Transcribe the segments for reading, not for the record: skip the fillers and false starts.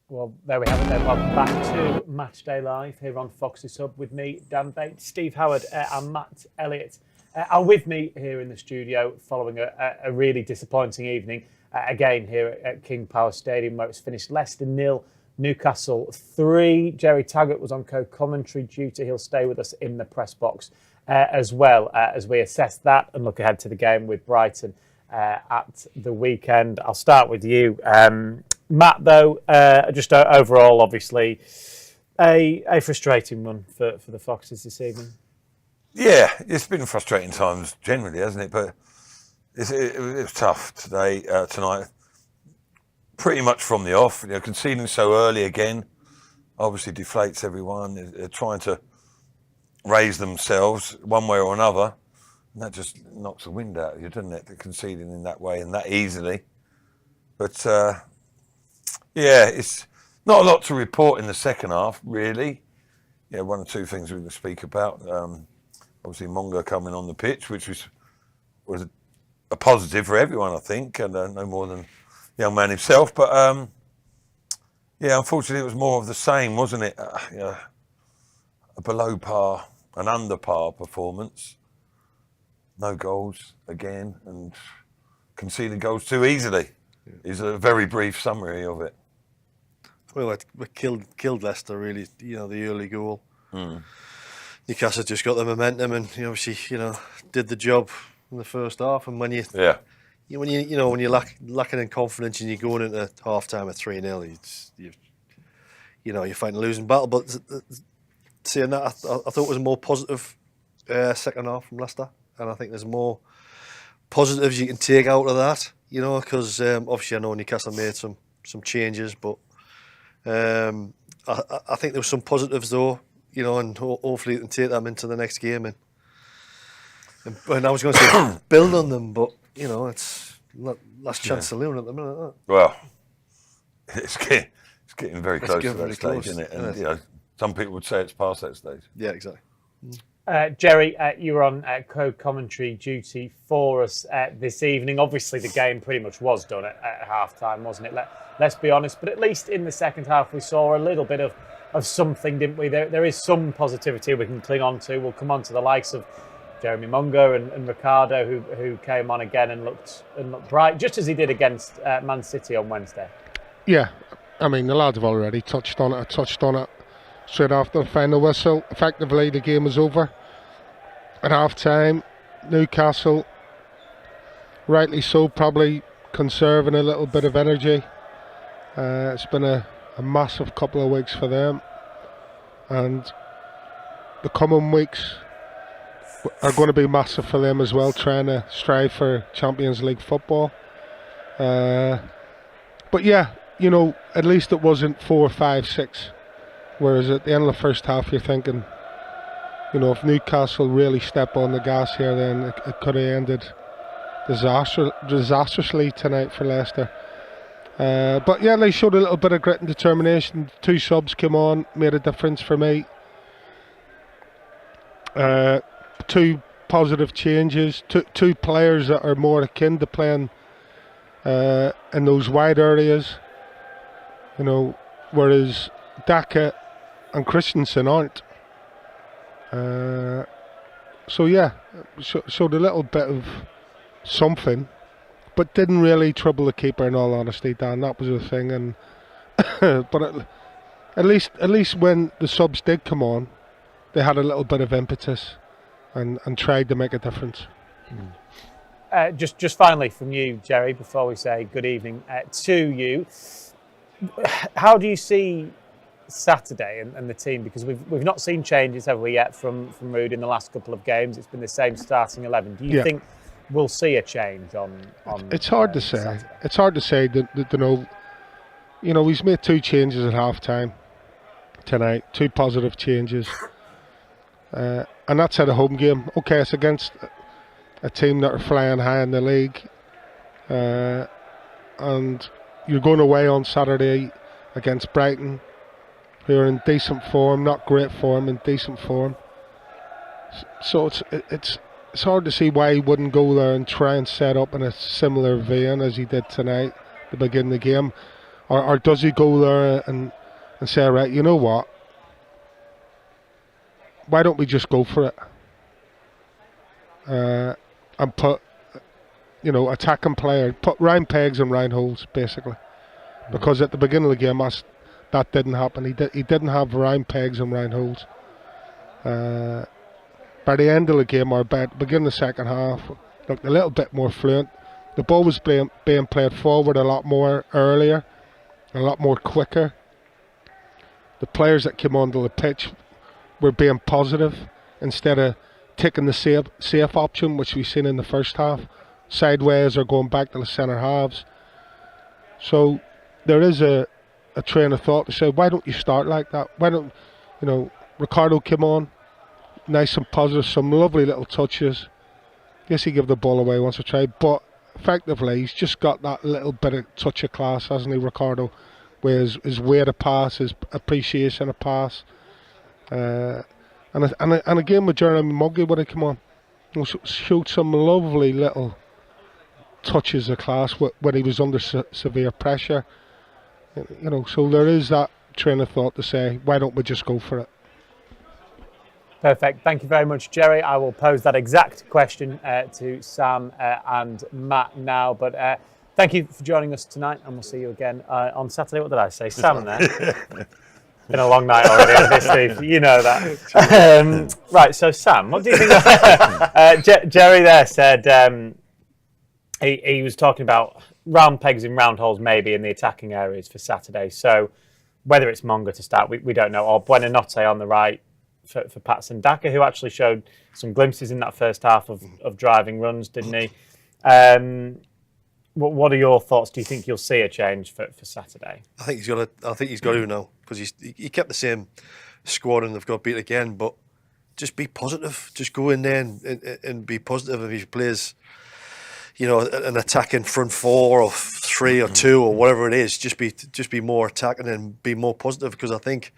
Well, there we have it then. Welcome back to Matchday Live here on Fox's Hub with me, Dan Bates, Steve Howard and Matt Elliott are with me here in the studio following a really disappointing evening. Again here at King Power Stadium where it's finished Leicester 0, Newcastle 3. Jerry Taggart was on co-commentary duty. He'll stay with us in the press box as well as we assess that and look ahead to the game with Brighton at the weekend. I'll start with you. Matt, though, just overall, obviously, a frustrating one for the Foxes this evening. Yeah, it's been frustrating times generally, hasn't it? But it was tough tonight. Pretty much from the off, conceding so early again, obviously deflates everyone. They're trying to raise themselves one way or another, and that just knocks the wind out of you, doesn't it? They're conceding in that way and that easily. But yeah, it's not a lot to report in the second half, really. Yeah, one or two things we can speak about. Obviously, Monga coming on the pitch, which was a positive for everyone, I think, and no more than the young man himself. But yeah, unfortunately, it was more of the same, wasn't it? A below par, an under par performance. No goals again, and conceded goals too easily. Is a very brief summary of it. Well, we killed Leicester really. The early goal. Newcastle just got the momentum, and obviously did the job in the first half. And when you're lacking in confidence and you're going into half time at 3-0, you're fighting a losing battle. But saying that, I thought it was a more positive second half from Leicester, and I think there's more positives you can take out of that. Because obviously I know Newcastle made some changes, but I think there were some positives though, and hopefully you can take them into the next game. And I was going to say build on them, but it's last chance saloon at the minute. Isn't it? Well, it's getting very close to that stage, isn't it? And some people would say it's past that stage. Yeah, exactly. Jerry, you were on co-commentary duty for us this evening. Obviously, the game pretty much was done at half-time, wasn't it? Let's be honest. But at least in the second half, we saw a little bit of something, didn't we? There is some positivity we can cling on to. We'll come on to the likes of Jeremy Mungo and Ricardo, who came on again and looked bright, just as he did against Man City on Wednesday. Yeah, I mean, the lads have already touched on it. I touched on it straight after the final whistle. Effectively, the game was over at half-time. Newcastle, rightly so, probably conserving a little bit of energy. It's been a massive couple of weeks for them, and the coming weeks are going to be massive for them as well, trying to strive for Champions League football. But yeah, at least it wasn't 4, 5, 6. Whereas at the end of the first half, you're thinking, if Newcastle really step on the gas here, then it could have ended disastrously tonight for Leicester. But yeah, they showed a little bit of grit and determination. 2 subs came on, made a difference for me. 2 positive changes, two players that are more akin to playing in those wide areas. Whereas Daka and Christensen aren't. So yeah, showed a little bit of something, but didn't really trouble the keeper, in all honesty, Dan. That was the thing. And but at least when the subs did come on, they had a little bit of impetus and tried to make a difference. Just finally from you, Jerry, before we say good evening to you, how do you see Saturday and the team? Because we've not seen changes, have we, yet from Ruud in the last couple of games? It's been the same starting 11. Do you think we'll see a change on it's hard to say. Saturday? It's hard to say. He's made 2 changes at half time tonight, 2 positive changes, and that's at a home game. Okay, it's against a team that are flying high in the league, and you're going away on Saturday against Brighton, who are in decent form, not great form, in decent form. So it's hard to see why he wouldn't go there and try and set up in a similar vein as he did tonight to begin the game. or does he go there and say, right, you know what? Why don't we just go for it and put, attacking player, put round pegs and round holes, basically. Because at the beginning of the game, that didn't happen. He didn't have round pegs and round holes. By the end of the game, or by the beginning of the second half, looked a little bit more fluent. The ball was being played forward a lot more earlier, a lot more quicker. The players that came onto the pitch were being positive instead of taking the safe option, which we've seen in the first half, sideways or going back to the centre halves. So there is a train of thought to say, why don't you start like that? Why don't, Ricardo came on, nice and positive, some lovely little touches. Yes, he gave the ball away once or twice, but effectively he's just got that little bit of touch of class, hasn't he, Ricardo? Where his way to pass, his appreciation of pass. And again with Jeremy Muggy when he came on, showed some lovely little touches of class when he was under severe pressure. So there is that train of thought to say, why don't we just go for it? Perfect. Thank you very much, Jerry. I will pose that exact question to Sam and Matt now. But thank you for joining us tonight, and we'll see you again on Saturday. What did I say? Sam there. Been a long night already, hasn't it, Steve? You know that. Right, so Sam, what do you think? Jerry there said he was talking about round pegs in round holes maybe in the attacking areas for Saturday. So whether it's Monga to start, we don't know, or Buonanotte on the right for Patson Daka, who actually showed some glimpses in that first half of driving runs, didn't he? What are your thoughts? Do you think you'll see a change for Saturday? I think he's got to now, because he kept the same squad and they've got beat again. But just be positive. Just go in there and be positive. If he plays, an attacking front four or three or two or whatever it is, just be more attacking and be more positive. Because I think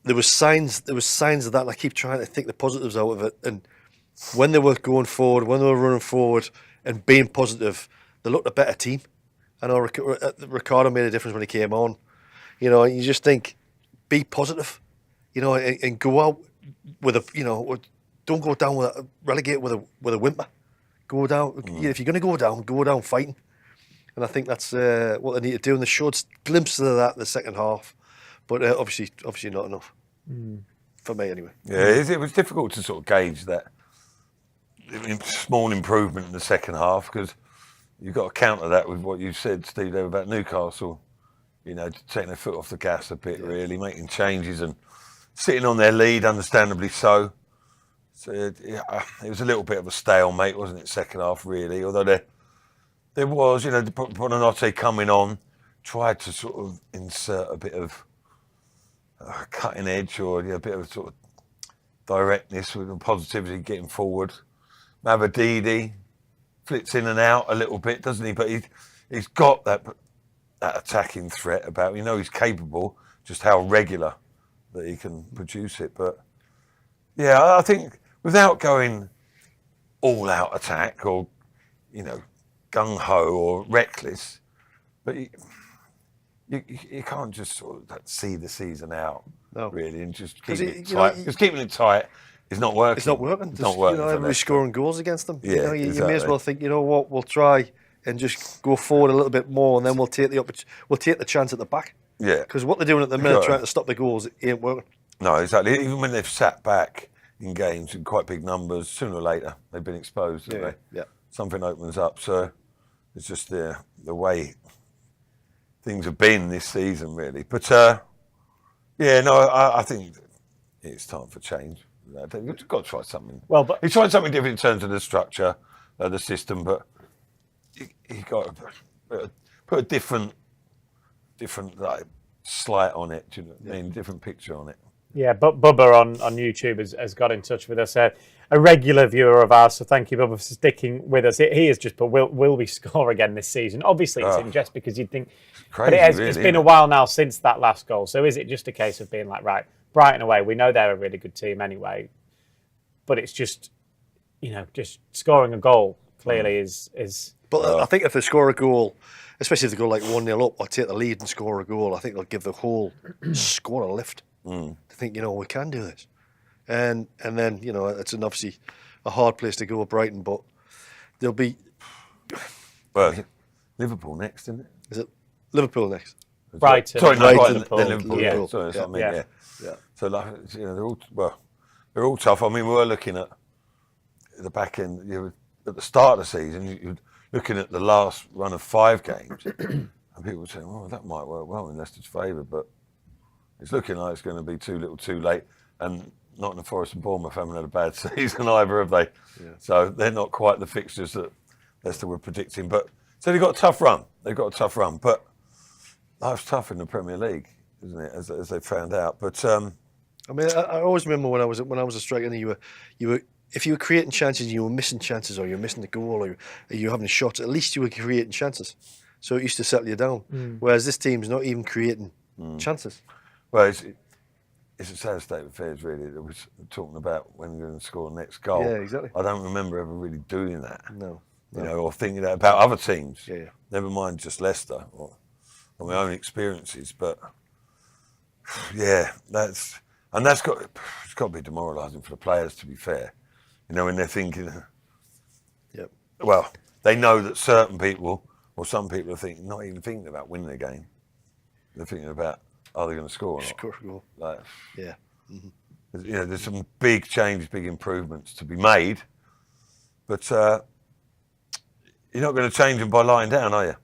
there was signs of that, and I keep trying to think the positives out of it. And when they were going forward, when they were running forward and being positive, they looked a better team. I know Ricardo made a difference when he came on. You just think, be positive, and go out with don't go down relegate with a whimper. Go down, if you're going to go down fighting. And I think that's what they need to do. And they showed glimpses of that in the second half, but obviously not enough for me anyway. Yeah, it was difficult to sort of gauge that small improvement in the second half, because you've got to counter that with what you said, Steve, there about Newcastle. Taking their foot off the gas a bit, really, making changes and sitting on their lead, understandably so. So it was a little bit of a stalemate, wasn't it, second half, really? Although there was, Buonanotte coming on, tried to sort of insert a bit of cutting edge or a bit of sort of directness with the positivity getting forward. Mavididi flits in and out a little bit, doesn't he? But he's got that attacking threat about him. He's capable, just how regular that he can produce it. But yeah, I think without going all out attack or gung ho or reckless, but you can't just sort of see the season out, really, and just keep it tight. Because keeping it tight is not working. It's not working. It's not working. Everybody's scoring goals against them. Yeah, you exactly. may as well think, what, we'll try and just go forward a little bit more, and then we'll take the chance at the back. Yeah. Because what they're doing at the minute, trying to stop the goals, it ain't working. No, exactly. Even when they've sat back in games in quite big numbers, sooner or later they've been exposed, haven't they? Yeah. Something opens up. So it's just the way things have been this season, really. But I think it's time for change. You've got to try something. Well, but he's tried something different in terms of the structure, the system, but he got to put a different slight on it. Do you know what I mean? Different picture on it. Yeah, but Bubba on YouTube has got in touch with us, a regular viewer of ours. So thank you, Bubba, for sticking with us. He has just put, will we score again this season? Obviously, it's in jest because you'd think, crazy, but it's been a while now since that last goal. So is it just a case of being like, right, Brighton away, we know they're a really good team anyway, but it's just, just scoring a goal clearly is. But I think if they score a goal, especially if they go like 1-0 up or take the lead and score a goal, I think they'll give the whole squad a lift. To think, we can do this. And then, it's obviously a hard place to go, Brighton, but they'll be... Well, Liverpool next, isn't it? Is it Liverpool next? Brighton. Sorry, no, Brighton, Liverpool. Then Liverpool. Liverpool. Yeah, sorry, that's what I mean, Yeah. So, they're all tough. I mean, we were looking at the back end, at the start of the season, you're looking at the last run of 5 games, and people were saying, "Oh, that might work well in Leicester's favour," but it's looking like it's going to be too little, too late. And Nottingham Forest and Bournemouth haven't had a bad season either, have they? Yeah. So they're not quite the fixtures that Leicester were predicting. But so they've got a tough run. But life's tough in the Premier League, isn't it? As they found out. But I mean, I always remember when I was a striker, you were if you were creating chances, you were missing chances, or you were missing the goal, or you were having a shot. At least you were creating chances. So it used to settle you down. Whereas this team's not even creating chances. Well, it's a sad state of affairs, really. That we're talking about when you're going to score the next goal. Yeah, exactly. I don't remember ever really doing that. No. Or thinking that about other teams. Yeah. Never mind just Leicester or my own experiences. But yeah, it's got to be demoralising for the players, to be fair. When they're thinking, well, they know that certain people or some people are not even thinking about winning the game. They're thinking about, are they going to score or not? Score a goal. Like, yeah. There's some big changes, big improvements to be made, but you're not going to change them by lying down, are you?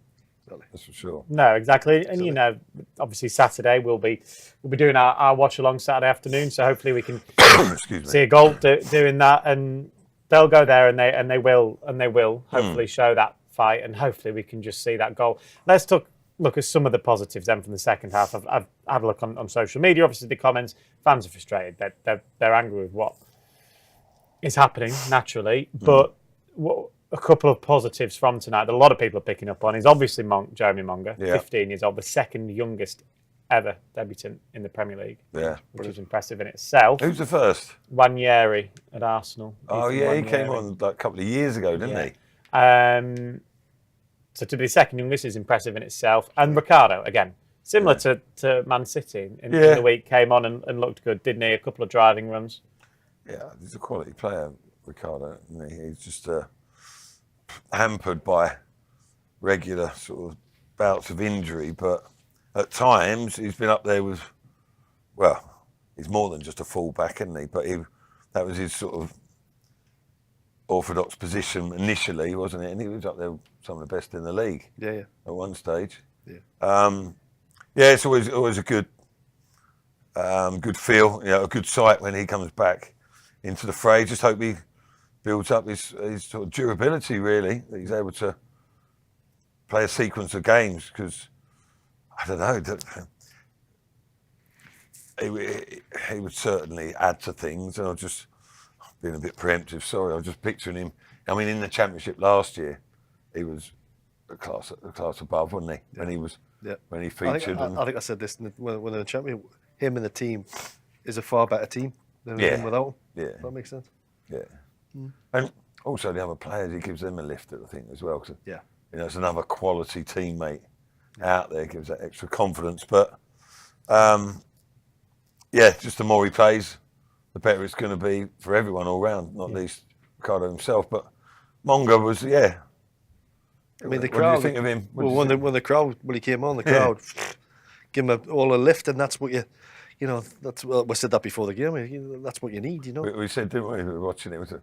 That's for sure. No, exactly. And obviously Saturday we'll be doing our watch along Saturday afternoon. So hopefully we can see a goal doing that, and they'll go there and they will hopefully show that fight, and hopefully we can just see that goal. Let's look at some of the positives then from the second half. I've had a look on social media. Obviously the comments, fans are frustrated. They're angry with what is happening naturally, but a couple of positives from tonight that a lot of people are picking up on is obviously Jeremy Monga, 15 years old, the second youngest ever debutant in the Premier League, which is impressive in itself. Who's the first? Wanyeri at Arsenal. Oh yeah, he came on like a couple of years ago, didn't he? So to be the second youngest is impressive in itself. And Ricardo, again, similar to Man City in the week, came on and looked good, didn't he? A couple of driving runs. Yeah, he's a quality player, Ricardo. Isn't he? He's just hampered by regular sort of bouts of injury, but at times he's been up there with, well, he's more than just a full-back, isn't he? But that was his sort of orthodox position initially, wasn't it? And he was up there with some of the best in the league. Yeah. At one stage. Yeah. It's always a good feel, a good sight when he comes back into the fray. Just hope he builds up his sort of durability, really, that he's able to play a sequence of games, because I don't know, he would certainly add to things. And I'm just being a bit preemptive, sorry, I'm just picturing him. I mean, in the Championship last year, he was a class above, wasn't he? When he featured. I think I said this when the champion. Him and the team is a far better team than him without him. Yeah, does that make sense? Yeah, and also the other players, he gives them a lift, I think, as well. Cause, it's another quality teammate out there, gives that extra confidence. But just the more he plays, the better it's going to be for everyone all round, not least Ricardo himself. But Monga was, I mean, the crowd. What do you think of him? When he came on, the crowd give him all a lift, and that's what we said that before the game. That's what you need, We said, didn't we? We were watching it. Was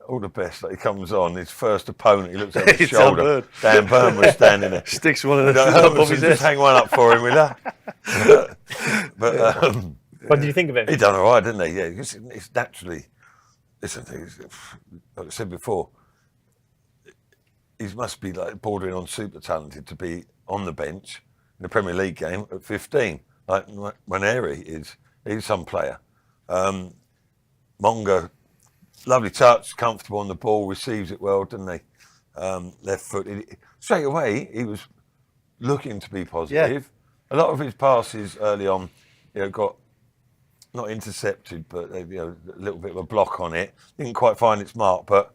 all the best that he comes on. His first opponent, he looks over his shoulder. Dan Burn was standing there. Sticks one of the above his head. Just hang one up for him with that. But what did you think of it? He done all right, didn't he? Yeah, it's naturally. Listen, like I said before, he must be like bordering on super talented to be on the bench in the Premier League game at 15. Like Wanyeri he's some player. Monga, lovely touch, comfortable on the ball, receives it well, didn't he? Left foot. Straight away, he was looking to be positive. A lot of his passes early on, got not intercepted, but a little bit of a block on it. Didn't quite find its mark, but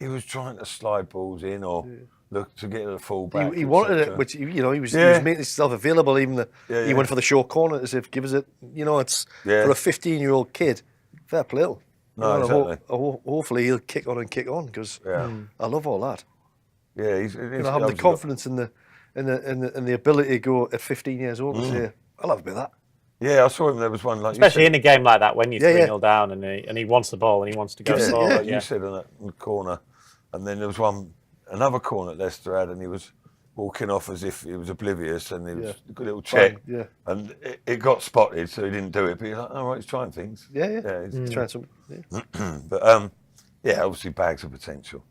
he was trying to slide balls in or look to get to the full back. He wanted it, which he was making himself available. Even he went for the short corner as if give us it. It's for a 15-year-old kid. Fair play. No, exactly. Hopefully he'll kick on because I love all that. Yeah, he's having the confidence and the ability to go at 15 years old and say, "I'll have a bit of that." Yeah, I saw him. There was one like especially in a game like that when you're 3-0 down and he wants the ball and he wants to go forward. You said in the corner, and then there was another corner that Leicester had, and he was walking off as if he was oblivious, and he was a good little check, and it got spotted, so he didn't do it. But he's like, "All right, he's trying things." He's trying something. But obviously bags of potential.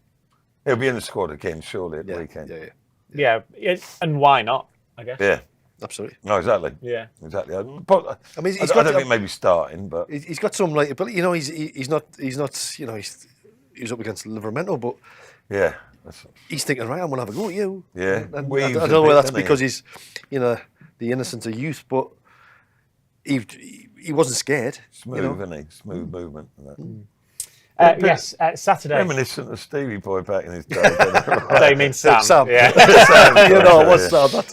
He'll be in the squad again, surely at the weekend. Yeah, and why not? I guess. Yeah. Absolutely. No, exactly. Yeah. Exactly. But I mean, I don't think maybe starting, but he's got some ability. He's not. He was up against Livermore, but he's thinking, right, I'm gonna have a go at you. Yeah. And I don't know whether that's because he's, the innocence of youth, but he wasn't scared. Smooth, isn't he? Smooth movement. And that. Yes, Saturday. Reminiscent of Stevie Boy back in his day. They mean Sam. Yeah. What's that?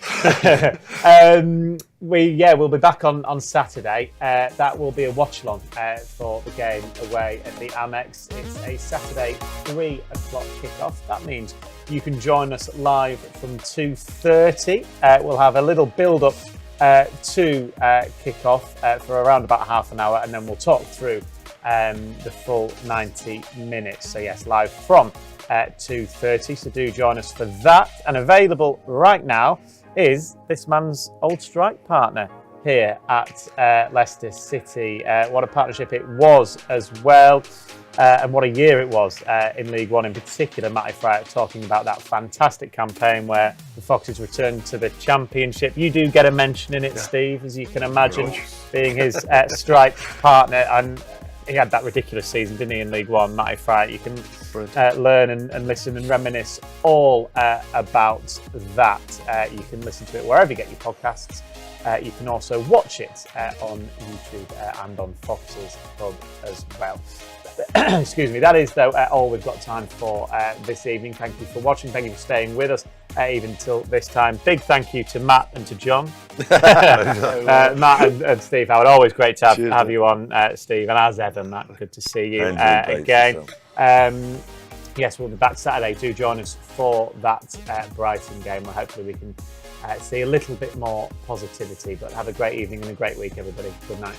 We'll be back on Saturday. That will be a watch-along for the game away at the Amex. It's a Saturday 3 o'clock kickoff. That means you can join us live from 2:30. We'll have a little build-up to kickoff for around about half an hour, and then we'll talk through the full 90 minutes. So yes, live from 2:30. So do join us for that. And available right now is this man's old strike partner here at Leicester City. What a partnership it was as well. And what a year it was in League One in particular. Matty Fryer talking about that fantastic campaign where the Foxes returned to the Championship. You do get a mention in it, Steve, as you can imagine, being his strike partner. And he had that ridiculous season, didn't he, in League One, Matty Fryer? You can learn and listen and reminisce all about that. You can listen to it wherever you get your podcasts. You can also watch it on YouTube and on Fox's Pub as well. Excuse me. That is, though, all we've got time for this evening. Thank you for watching. Thank you for staying with us even till this time. Big thank you to Matt and to John. Matt and Steve Howard. Always great to have you on, Steve. And as ever, Matt, good to see you again. Yes, we'll be back Saturday. Do join us for that Brighton game where hopefully we can see a little bit more positivity. But have a great evening and a great week, everybody. Good night.